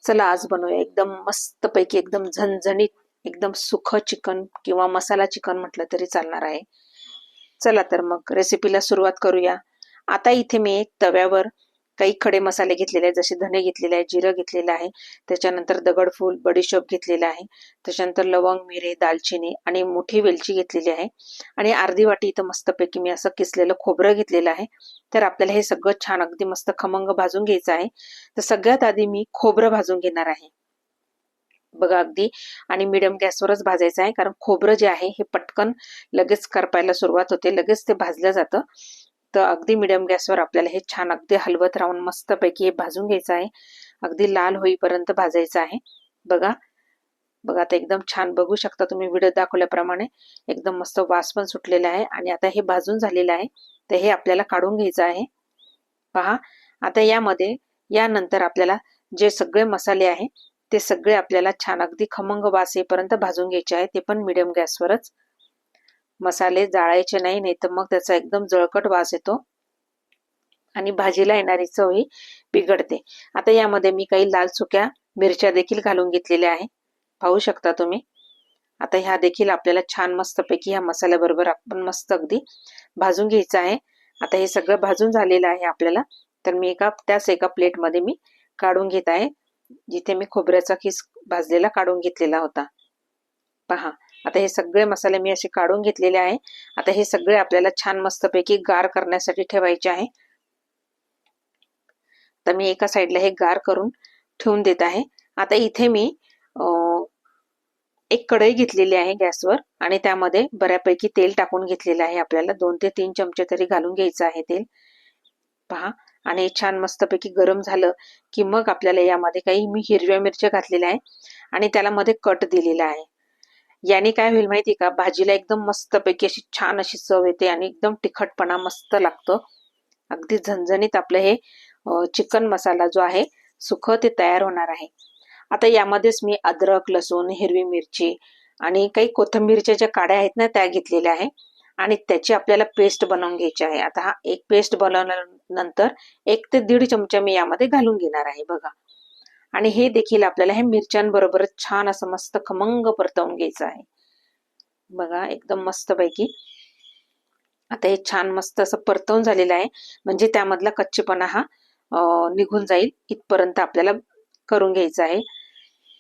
चला आज बनवूया एकदम मस्तपैकी एकदम झणझणीत एकदम सुखं चिकन किंवा मसाला चिकन म्हटलं तरी चालणार आहे. चला तर मग रेसिपीला सुरुवात करूया. आता इथे मी तव्यावर काही खडे मसाले घेतलेले आहेत, जसे धने घेतलेले आहे, जिरं घेतलेलं आहे, त्याच्यानंतर दगडफूल, बडीशोप घेतलेला आहे, त्याच्यानंतर लवंग, मिरे, दालचिनी आणि मोठी वेलची घेतलेली आहे आणि अर्धी वाटी इथं मस्तपैकी मी असं किसलेलं खोबरं घेतलेलं आहे. तर आपल्याला हे सगळं छान अगदी मस्त खमंग भाजून घ्यायचं आहे. तर सगळ्यात आधी मी खोबरं भाजून घेणार आहे. बघा अगदी आणि मिडियम गॅसवरच भाजायचं आहे, कारण खोबरं जे आहे हे पटकन लगेच करपायला सुरुवात होते, लगेच ते भाजलं जातं. तर अगदी मिडियम गॅसवर आपल्याला हे छान अगदी हलवत राहून मस्तपैकी हे भाजून घ्यायचं आहे. अगदी लाल होईपर्यंत भाजायचं आहे. बघा बघा आता एकदम छान बघू शकता तुम्ही व्हिडिओ दाखवल्याप्रमाणे एकदम मस्त वास पण सुटलेला आहे आणि आता हे भाजून झालेलं आहे. तर हे आपल्याला काढून घ्यायचं आहे. पहा आता यामध्ये यानंतर आपल्याला जे सगळे मसाले आहे ते सगळे आपल्याला छान अगदी खमंग वास येईपर्यंत भाजून घ्यायचे आहे. ते पण मिडियम गॅसवरच. मसाले जाळायचे नाही, नाही तर मग त्याचा एकदम जळकट वास येतो आणि भाजीला येणारी चव ही बिघडते. आता यामध्ये मी काही लाल सुक्या मिरच्या देखील घालून घेतलेल्या आहे, पाहू शकता तुम्ही. आता ह्या देखील आपल्याला छान मस्तपैकी ह्या मसाल्याबरोबर आपण मस्त अगदी भाजून घ्यायचं आहे. आता हे सगळं भाजून झालेलं आहे आपल्याला. तर मी त्याच एका प्लेटमध्ये मी काढून घेत आहे, जिथे मी खोबऱ्याचा खीस भाजलेला काढून घेतलेला होता. पहा आता हे सगळे मसाले मी असे काढून घेतलेले आहे. आता हे सगळे आपल्याला छान मस्तपैकी गार करण्यासाठी ठेवायचे आहे. तर मी एका साईडला हे गार करून ठेवून देत आहे. आता इथे मी एक कढई घेतलेली आहे गॅसवर आणि त्यामध्ये बऱ्यापैकी तेल टाकून घेतलेलं आहे. आपल्याला 2 ते 3 चमचे तरी घालून घ्यायचं आहे तेल. पहा आणि छान मस्तपैकी गरम झालं की मग आपल्याला यामध्ये काही मी हिरव्या मिरच्या घातलेल्या आहे आणि त्याला मध्ये कट दिलेला आहे. याने काय होईल माहिती का, भाजीला एकदम मस्तपैकी अशी छान अशी चव येते आणि एकदम तिखटपणा मस्त लागतं. अगदी झणझणीत आपलं हे चिकन मसाला जो आहे सुखं ते तयार होणार आहे. आता यामध्येच मी अद्रक, लसूण, हिरवी मिरची आणि काही कोथिंबीरच्या ज्या काड्या आहेत ना त्या घेतलेल्या आहे आणि त्याची आपल्याला पेस्ट बनवून घ्यायची आहे. आता हा एक पेस्ट बनवल्यानंतर 1 ते 1.5 चमचा मी यामध्ये घालून घेणार आहे. बघा आणि हे देखील आपल्याला हे मिरच्यांबरोबरच छान असं मस्त खमंग परतवून घ्यायचं आहे. बघा एकदम मस्तपैकी आता हे छान मस्त असं परतवून झालेलं आहे, म्हणजे त्यामधला कच्चेपणा हा निघून जाईल इथपर्यंत आपल्याला करून घ्यायचं आहे,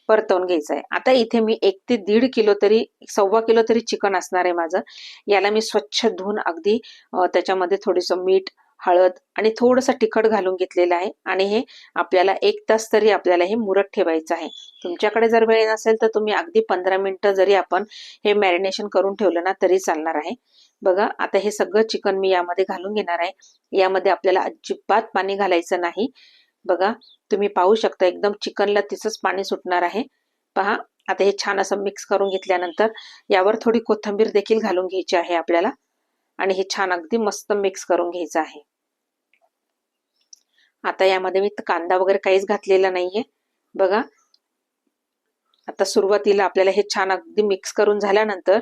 परतवून घ्यायचं आहे. आता इथे मी 1 ते 1.5 किलो तरी 1.25 किलो तरी चिकन असणार आहे माझं. याला मी स्वच्छ धुवून अगदी त्याच्यामध्ये थोडंसं मीठ, हळद आणि थोडंसं तिखट घालून घेतलेलं आहे आणि हे आपल्याला 1 तास तरी आपल्याला हे मुरत ठेवायचं आहे. तुमच्याकडे जर वेळ नसेल तर तुम्ही अगदी 15 मिनिटं जरी आपण हे मॅरिनेशन करून ठेवलं ना तरी चालणार आहे. बघा आता हे सगळं चिकन मी यामध्ये घालून घेणार आहे. यामध्ये आपल्याला अजिबात पाणी घालायचं नाही. बघा तुम्ही पाहू शकता एकदम चिकनला तिचंच पाणी सुटणार आहे. पहा आता हे छान असं मिक्स करून घेतल्यानंतर यावर थोडी कोथिंबीर देखील घालून घ्यायची आहे आपल्याला आणि हे छान अगदी मस्त मिक्स करून घ्यायचं आहे. आता यामध्ये मी कांदा वगैरे काहीच घातलेला नाहीये. बघा आता सुरुवातीला आपल्याला हे छान अगदी मिक्स करून झाल्यानंतर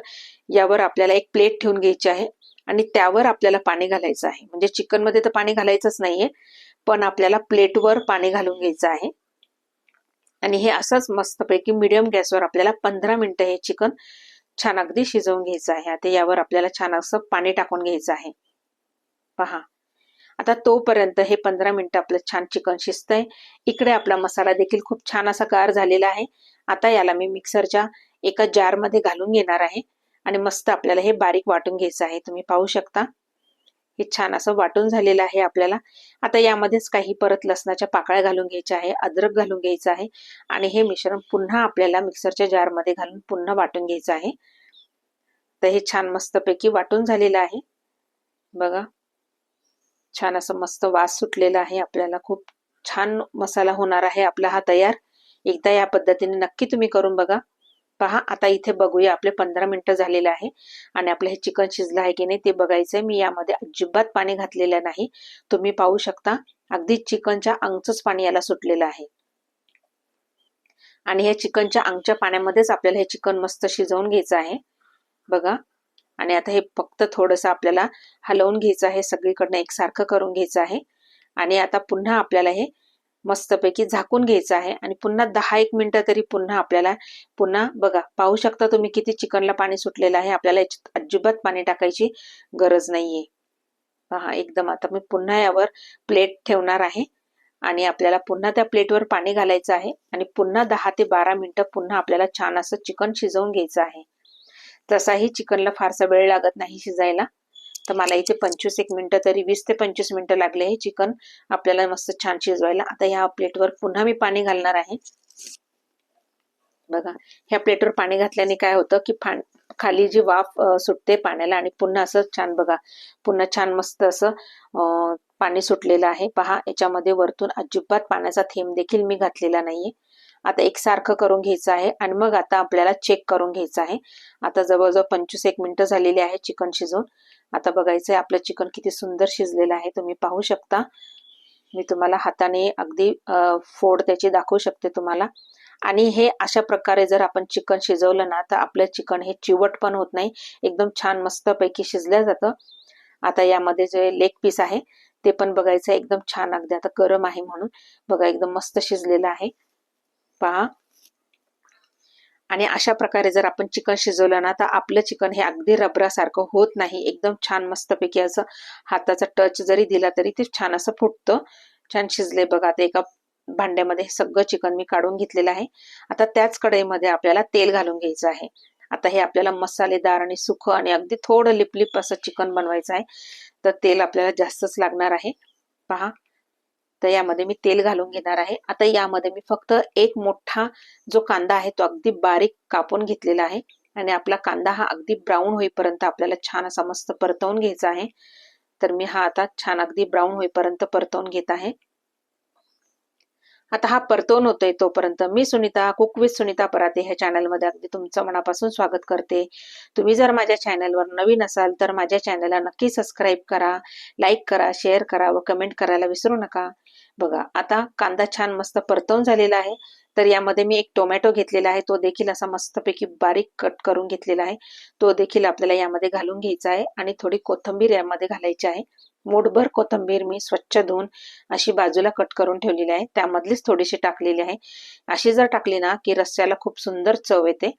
यावर आपल्याला एक प्लेट ठेवून घ्यायची आहे आणि त्यावर आपल्याला पाणी घालायचं आहे. म्हणजे चिकन मध्ये तर पाणी घालायचंच नाहीये, पण आपल्याला प्लेटवर पाणी घालून घ्यायचं आहे आणि हे असंच मस्तपैकी मिडियम गॅसवर आपल्याला 15 मिनिटं हे चिकन छान अगदी शिजवून घ्यायचं आहे. आता यावर आपल्याला छान असं पाणी टाकून घ्यायचं आहे. पहा आता तोपर्यंत हे 15 मिनिटं आपलं छान चिकन शिजतंय. इकडे आपला मसाला देखील खूप छान असा गार झालेला आहे. आता याला मी मिक्सरच्या एका जारमध्ये घालून घेणार आहे आणि मस्त आपल्याला हे बारीक वाटून घ्यायचं आहे. तुम्ही पाहू शकता हे छान असं वाटून झालेलं आहे आपल्याला. आता यामध्येच काही परत लसणाच्या पाकळ्या घालून घ्यायच्या आहे, अद्रक घालून घ्यायचं आहे आणि हे मिश्रण पुन्हा आपल्याला मिक्सरच्या जारमध्ये घालून पुन्हा वाटून घ्यायचं आहे. तर हे छान मस्तपैकी वाटून झालेलं आहे. बघा छान असं मस्त वास सुटलेला आहे. आपल्याला खूप छान मसाला होणार आहे आपला हा तयार. एकदा या पद्धतीने नक्की तुम्ही करून बघा. पहा आता इथे बघूया आपले 15 मिनिटं झालेले आहे आणि आपलं हे चिकन शिजलं आहे की नाही ते बघायचंय. मी यामध्ये अजिबात पाणी घातलेलं नाही. तुम्ही पाहू शकता अगदी चिकनच्या अंगचंच पाणी याला सुटलेलं आहे आणि हे चिकनच्या अंगच्या पाण्यामध्येच आपल्याला हे चिकन मस्त शिजवून घ्यायचं आहे. बघा आणि आता हे फक्त थोडंसं आपल्याला हलवून घ्यायचं आहे, सगळीकडनं एकसारखं करून घ्यायचं आहे आणि आता पुन्हा आपल्याला हे मस्तपैकी झाकून घ्यायचं आहे आणि पुन्हा 10-1 मिनिटं तरी पुन्हा आपल्याला बघा, पाहू शकता तुम्ही किती चिकनला पाणी सुटलेलं आहे. आपल्याला याच्यात अजिबात पाणी टाकायची गरज नाहीये. पहा एकदम. आता मी पुन्हा यावर प्लेट ठेवणार आहे आणि आपल्याला पुन्हा त्या प्लेटवर पाणी घालायचं आहे आणि पुन्हा 10 ते 12 मिनिटं पुन्हा आपल्याला छान असं चिकन शिजवून घ्यायचं आहे. तसाही चिकनला फारसा वेळ लागत नाही शिजायला. तर मला इथे 25-1 मिनिटं तरी 20 ते 25 मिनिटं लागले हे चिकन आपल्याला मस्त छान शिजवायला. आता ह्या प्लेटवर पुन्हा मी पाणी घालणार आहे. बघा, ह्या प्लेटवर पाणी घातल्याने काय होतं की खाली जी वाफ सुटते पाण्याला आणि पुन्हा असं छान बघा, पुन्हा छान मस्त असं पाणी सुटलेलं आहे. पहा, याच्यामध्ये वरतून अजिबात पाण्याचा थेंब देखील मी घातलेला नाहीये. आता एकसारखं करून घ्यायचं आहे आणि मग आता आपल्याला चेक करून घ्यायचं आहे. आता जवळजवळ 25-1 मिनिटं झालेली आहे चिकन शिजून. आता बघायचंय आपलं चिकन किती सुंदर शिजलेलं आहे. तुम्ही पाहू शकता. मी तुम्हाला हाताने अगदी फोड त्याची दाखवू शकते तुम्हाला. आणि हे अशा प्रकारे जर आपण चिकन शिजवलं ना तर आपलं चिकन हे चिवट पण होत नाही, एकदम छान मस्तपैकी शिजलं जातं. आता यामध्ये जे लेग पीस आहे ते पण बघायचं, एकदम छान अगदी आता गरम आहे म्हणून बघा एकदम मस्त शिजलेलं आहे. पहा, आणि अशा प्रकारे जर आपण चिकन शिजवलं ना तर आपलं चिकन हे अगदी रबरासारखं होत नाही, एकदम छान मस्तपैकी असं हाताचा टच जरी दिला तरी ते छान असं फुटतं. छान शिजले बघा. आता एका भांड्यामध्ये सगळं चिकन मी काढून घेतलेलं आहे. आता त्याच कढईमध्ये आपल्याला तेल घालून घ्यायचं आहे. आता हे आपल्याला मसालेदार आणि सुखं आणि अगदी थोडं लिपलिप असं चिकन बनवायचं आहे, तर तेल आपल्याला जास्तच लागणार आहे. पहा, तर यामध्ये मी तेल घालून घेणार आहे. आता यामध्ये मी फक्त एक मोठा जो कांदा आहे तो अगदी बारीक कापून घेतलेला आहे आणि आपला कांदा हा अगदी ब्राऊन होईपर्यंत आपल्याला छान असा मस्त परतवून घ्यायचा आहे. तर मी हा आता छान अगदी ब्राऊन होईपर्यंत परतवून घेत आहे. आता हा परतवून होतोय तोपर्यंत मी सुनीता, कुक विथ सुनीता पराते ह्या चॅनलमध्ये अगदी तुमचं मनापासून स्वागत करते. तुम्ही जर माझ्या चॅनलवर नवीन असाल तर माझ्या चॅनलला नक्की सबस्क्राईब करा, लाईक करा, शेअर करा व कमेंट करायला विसरू नका. बघा, आता कांदा छान मस्त परतवून झालेला आहे. तर यामध्ये मी एक टोमॅटो घेतलेला आहे, तो देखील असा मस्तपैकी बारीक कट करून घेतलेला आहे. तो देखील आपल्याला यामध्ये घालून घ्यायचा आहे आणि थोडी कोथिंबीर यामध्ये घालायची आहे. मूठभर कोथिंबीर मी स्वच्छ धुवून अशी बाजूला कट करून ठेवलेली आहे, त्यामधलीच थोडीशी टाकलेली आहे. अशी जर टाकली ना की रस्स्याला खूप सुंदर चव येते.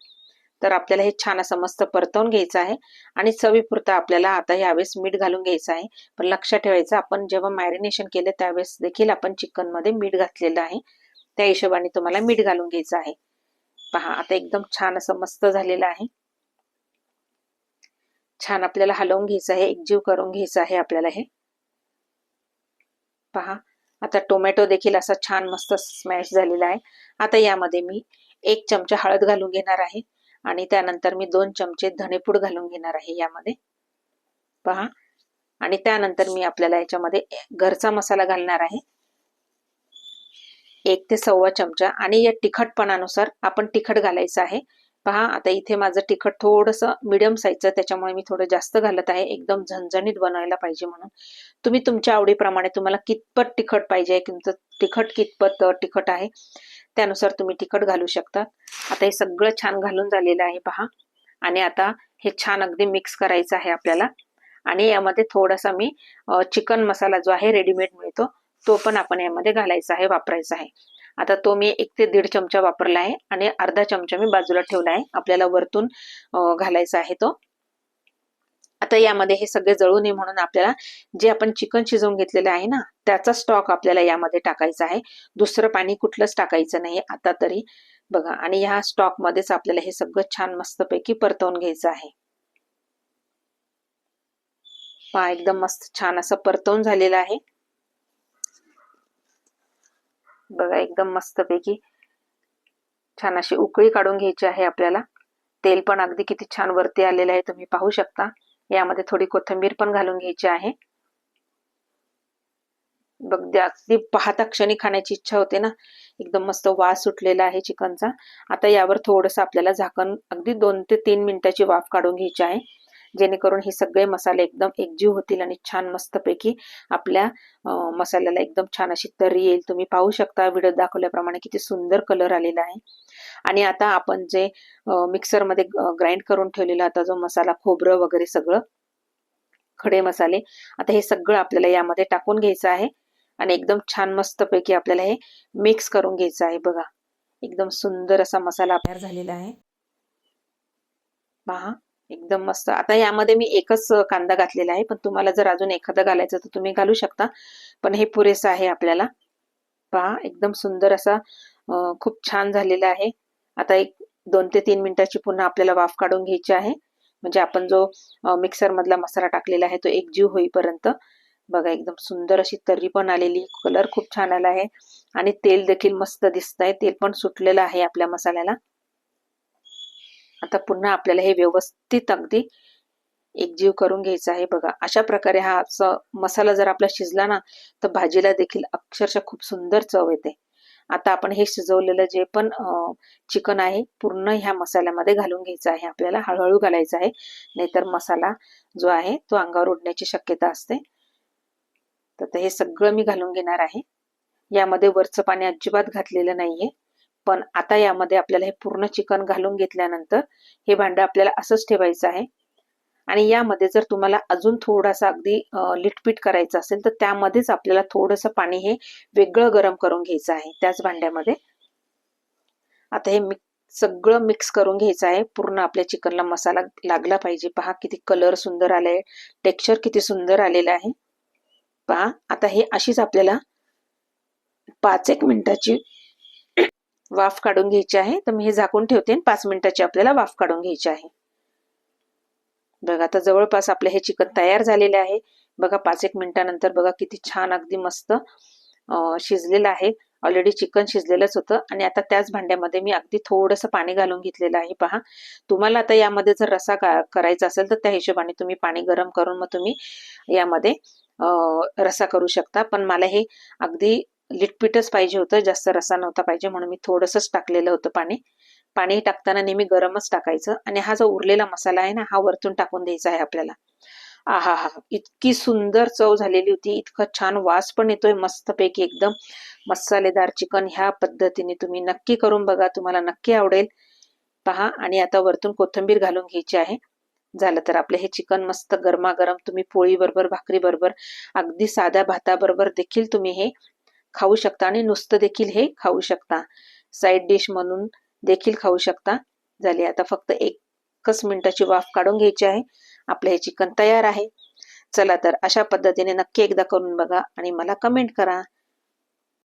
तर आपल्याला हे छान असं मस्त परतवून घ्यायचं आहे आणि चवीपुरतं आपल्याला आता यावेळेस मीठ घालून घ्यायचं आहे. पण लक्षात ठेवायचं, आपण जेव्हा मॅरिनेशन केलं त्यावेळेस देखील आपण चिकन मध्ये मीठ घातलेलं आहे, त्या हिशोबाने तुम्हाला मीठ घालून घ्यायचं आहे. पहा, आता एकदम छान असं मस्त झालेलं आहे. छान आपल्याला हलवून घ्यायचं आहे, एकजीव करून घ्यायचं आहे आपल्याला हे. पहा, आता टोमॅटो देखील असा छान मस्त स्मॅश झालेला आहे. आता यामध्ये मी 1 चमचा हळद घालून घेणार आहे आणि त्यानंतर मी 2 चमचे धनेपूड घालून घेणार आहे यामध्ये. पहा, आणि त्यानंतर मी आपल्याला याच्यामध्ये घरचा मसाला घालणार आहे 1 ते 1.25 चमचा आणि या तिखटपणानुसार आपण तिखट घालायचं आहे. पहा, आता इथे माझं तिखट थोडंसं मीडियम साईजचं, त्याच्यामुळे मी थोडं जास्त घालत आहे, एकदम झणझणीत बनवायला पाहिजे म्हणून. तुम्ही तुमच्या आवडीप्रमाणे तुम्हाला कितपत तिखट पाहिजे, तुमचं तिखट कितपत तिखट आहे त्यानुसार तुम्ही तिखट घालू शकता. आता हे सगळं छान घालून झालेलं आहे पहा, आणि आता हे छान अगदी मिक्स करायचं आहे आपल्याला. आणि यामध्ये थोडासा मी चिकन मसाला जो आहे रेडीमेड मिळतो तो पण आपण यामध्ये घालायचा आहे, वापरायचा आहे. आता तो मी 1 ते 1.5 चमचा वापरला आहे आणि अर्धा चमचा मी बाजूला ठेवला आहे, आपल्याला वरतून घालायचा आहे तो. आता यामध्ये हे सगळे जळू नये म्हणून आपल्याला जे आपण चिकन शिजवून घेतलेलं आहे ना त्याचा स्टॉक आपल्याला यामध्ये टाकायचा आहे, दुसरं पाणी कुठलंच टाकायचं नाही आता तरी. बघा, आणि ह्या स्टॉक मध्येच आपल्याला हे सगळं छान मस्तपैकी परतवून घ्यायचं आहे. पहा, एकदम मस्त छान असं परतवून झालेलं आहे. बघा, एकदम मस्तपैकी छान अशी उकळी काढून घ्यायची आहे आपल्याला. तेल पण अगदी किती छान वरती आलेलं आहे, तुम्ही पाहू शकता. यामध्ये थोडी कोथिंबीर पण घालून घ्यायची आहे. बघ, अगदी पाहता क्षणी खाण्याची इच्छा होते ना, एकदम मस्त वास सुटलेला आहे चिकनचा. आता यावर थोडंसं आपल्याला झाकण अगदी 2 ते 3 मिनिटाची वाफ काढून घ्यायची आहे, जेणेकरून हे सगळे मसाले एकदम एकजीव होतील आणि छान मस्तपैकी आपल्या मसाल्याला एकदम छान अशी तरी येईल. तुम्ही पाहू शकता व्हिडिओ दाखवल्याप्रमाणे किती सुंदर कलर आलेला आहे. आणि आता आपण जे मिक्सरमध्ये ग्राइंड करून ठेवलेला आता जो मसाला, खोबरं वगैरे सगळं खडे मसाले, आता हे सगळं आपल्याला यामध्ये टाकून घ्यायचं आहे आणि एकदम छान मस्तपैकी आपल्याला हे मिक्स करून घ्यायचं आहे. बघा एकदम सुंदर असा मसाला तयार झालेला आहे पहा, एकदम मस्त. आता यामध्ये मी एकच कांदा घातलेला आहे, पण तुम्हाला जर अजून एखादा घालायचं तर तुम्ही घालू शकता, पण हे पुरेसं आहे आपल्याला. पहा एकदम सुंदर असा खूप छान झालेला आहे. आता एक 2 ते 3 मिनिटाची पुन्हा आपल्याला वाफ काढून घ्यायची आहे, म्हणजे आपण जो मिक्सर मधला मसाला टाकलेला आहे तो एकजीव होईपर्यंत. बघा एकदम सुंदर अशी तर्री पण आलेली, कलर खूप छान आला आहे आणि तेल देखील मस्त दिसतंय, तेल पण सुटलेलं आहे आपल्या मसाल्याला. आता पुन्हा आपल्याला हे व्यवस्थित अगदी एकजीव करून घ्यायचा आहे. बघा अशा प्रकारे हा मसाला जर आपला शिजला ना, तर भाजीला देखील अक्षरशः खूप सुंदर चव येते. आता आपण हे शिजवलेलं जे पण चिकन आहे पूर्ण ह्या मसाल्यामध्ये घालून घ्यायचं आहे आपल्याला. हळूहळू घालायचं आहे, नाहीतर मसाला जो आहे तो अंगावर उडण्याची शक्यता असते. तर हे सगळं मी घालून घेणार आहे. यामध्ये वरचं पाणी अजिबात घातलेलं नाहीये, पण आता यामध्ये आपल्याला हे पूर्ण चिकन घालून घेतल्यानंतर हे भांडं आपल्याला असंच ठेवायचं आहे. आणि यामध्ये जर तुम्हाला अजून थोडासा अगदी लिटपीट करायचं असेल तर त्यामध्येच आपल्याला थोडंसं पाणी हे वेगळं गरम करून घ्यायचं आहे त्याच भांड्यामध्ये. आता हे सगळं मिक्स करून घ्यायचं आहे. पूर्ण आपल्या चिकनला मसाला लागला पाहिजे. पहा किती कलर सुंदर आलाय, टेक्स्चर किती सुंदर आलेलं आहे. पहा आता हे अशीच आपल्याला 5-1 मिनिटाची वाफ काढून घ्यायची आहे. तर मी हे झाकून ठेवते आणि 5 मिनिटाची आपल्याला वाफ काढून घ्यायची आहे. बघा आता जवळपास आपलं हे चिकन तयार झालेले आहे. बघा 5-1 मिनिटानंतर बघा किती छान अगदी मस्त शिजलेलं आहे. ऑलरेडी चिकन शिजलेलंच होतं आणि आता त्याच भांड्यामध्ये मी अगदी थोडंसं पाणी घालून घेतलेलं आहे. पहा तुम्हाला आता यामध्ये जर रस्सा करायचा असेल तर त्या हिशोबाने तुम्ही पाणी गरम करून मग तुम्ही यामध्ये रस्सा करू शकता. पण मला हे अगदी लिटपीटच पाहिजे होतं, जास्त रस्सा नव्हता पाहिजे, म्हणून मी थोडंसंच टाकलेलं होतं पाणी. पाणी टाकताना नेहमी गरमच टाकायचं आणि हा जो उरलेला मसाला आहे ना, हा वरतून टाकून द्यायचा आहे आपल्याला. आहा हा, इतकी सुंदर चव झालेली होती, इतका छान वास पण येतोय मस्तपैकी एकदम मसालेदार चिकन. ह्या पद्धतीने तुम्ही नक्की करून बघा, तुम्हाला नक्की आवडेल. पहा आणि आता वरतून कोथिंबीर घालून घ्यायची आहे. झालं तर आपलं हे चिकन मस्त गरमागरम तुम्ही पोळी बरोबर, भाकरी बरोबर, अगदी साध्या भाताबरोबर देखील तुम्ही हे खाऊ शकता आणि नुसतं देखील हे खाऊ शकता. साईड डिश म्हणून देखील खाऊ शकता. झाली आता फक्त 1च मिनिटाची वाफ काढून घ्यायची आहे. आपलं हे चिकन तयार आहे. चला तर अशा पद्धतीने नक्की एकदा करून बघा आणि मला कमेंट करा.